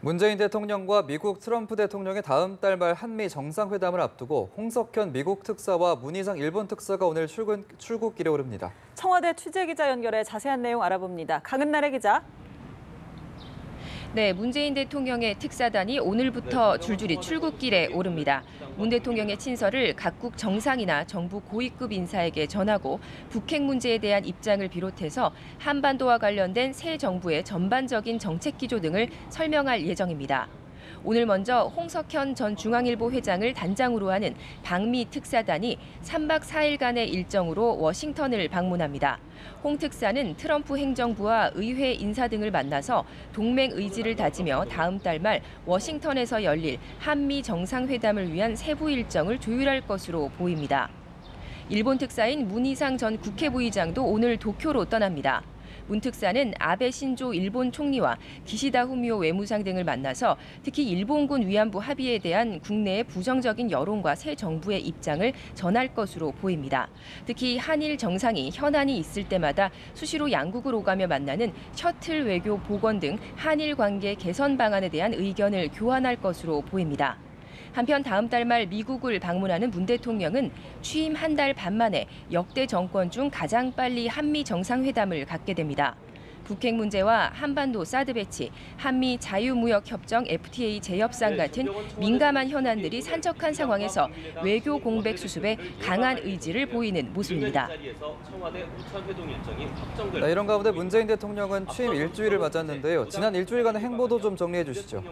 문재인 대통령과 미국 트럼프 대통령의 다음 달 말 한미 정상회담을 앞두고 홍석현 미국 특사와 문희상 일본 특사가 오늘 출국길에 오릅니다. 청와대 취재기자 연결해 자세한 내용 알아봅니다. 강은나래 기자. 네, 문재인 대통령의 특사단이 오늘부터 줄줄이 출국길에 오릅니다. 문 대통령의 친서를 각국 정상이나 정부 고위급 인사에게 전하고 북핵 문제에 대한 입장을 비롯해서 한반도와 관련된 새 정부의 전반적인 정책 기조 등을 설명할 예정입니다. 오늘 먼저 홍석현 전 중앙일보 회장을 단장으로 하는 방미 특사단이 3박 4일간의 일정으로 워싱턴을 방문합니다. 홍 특사는 트럼프 행정부와 의회 인사 등을 만나서 동맹 의지를 다지며 다음 달 말 워싱턴에서 열릴 한미 정상회담을 위한 세부 일정을 조율할 것으로 보입니다. 일본 특사인 문희상 전 국회부의장도 오늘 도쿄로 떠납니다. 문 특사는 아베 신조 일본 총리와 기시다 후미오 외무상 등을 만나서 특히 일본군 위안부 합의에 대한 국내의 부정적인 여론과 새 정부의 입장을 전할 것으로 보입니다. 특히 한일 정상이 현안이 있을 때마다 수시로 양국을 오가며 만나는 셔틀 외교 복원 등 한일 관계 개선 방안에 대한 의견을 교환할 것으로 보입니다. 한편 다음 달 말 미국을 방문하는 문 대통령은 취임 한 달 반 만에 역대 정권 중 가장 빨리 한미 정상회담을 갖게 됩니다. 북핵 문제와 한반도 사드 배치, 한미 자유무역협정 FTA 재협상 같은 민감한 현안들이 산적한 상황에서 외교 공백 수습에 강한 의지를 보이는 모습입니다. 이런 가운데 문재인 대통령은 취임 일주일을 맞았는데요. 지난 일주일간의 행보도 좀 정리해 주시죠.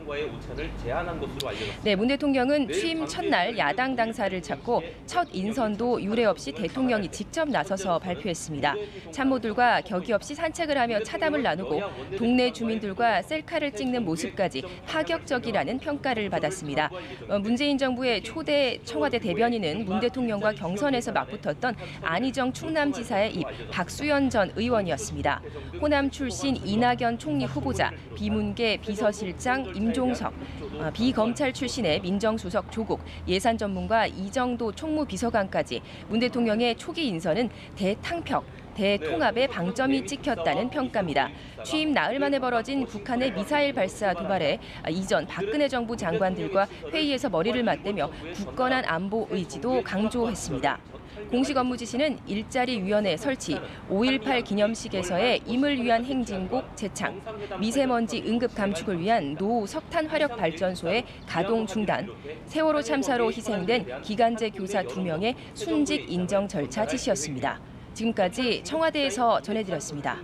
네, 문 대통령은 취임 첫날 야당 당사를 찾고 첫 인선도 유례 없이 대통령이 직접 나서서 발표했습니다. 참모들과 격이 없이 산책을 하며 차담을 나누고 동네 주민들과 셀카를 찍는 모습까지 파격적이라는 평가를 받았습니다. 문재인 정부의 초대 청와대 대변인은 문 대통령과 경선에서 맞붙었던 안희정 충남지사의 입 박수현 전 의원이었습니다. 호남 출신 이낙연 총리 후보자, 비문계 비서실장 임종석, 비검찰 출신의 민정수석 조국, 예산 전문가 이정도 총무비서관까지 문 대통령의 초기 인선은 대탕평, 대통합의 방점이 찍혔다는 평가입니다. 취임 나흘 만에 벌어진 북한의 미사일 발사 도발에 이전 박근혜 정부 장관들과 회의에서 머리를 맞대며 굳건한 안보 의지도 강조했습니다. 공식 업무 지시는 일자리 위원회 설치, 5.18 기념식에서의 임을 위한 행진곡 재창, 미세먼지 응급 감축을 위한 노후 석탄 화력 발전소의 가동 중단, 세월호 참사로 희생된 기간제 교사 2명의 순직 인정 절차 지시였습니다. 지금까지 청와대에서 전해드렸습니다.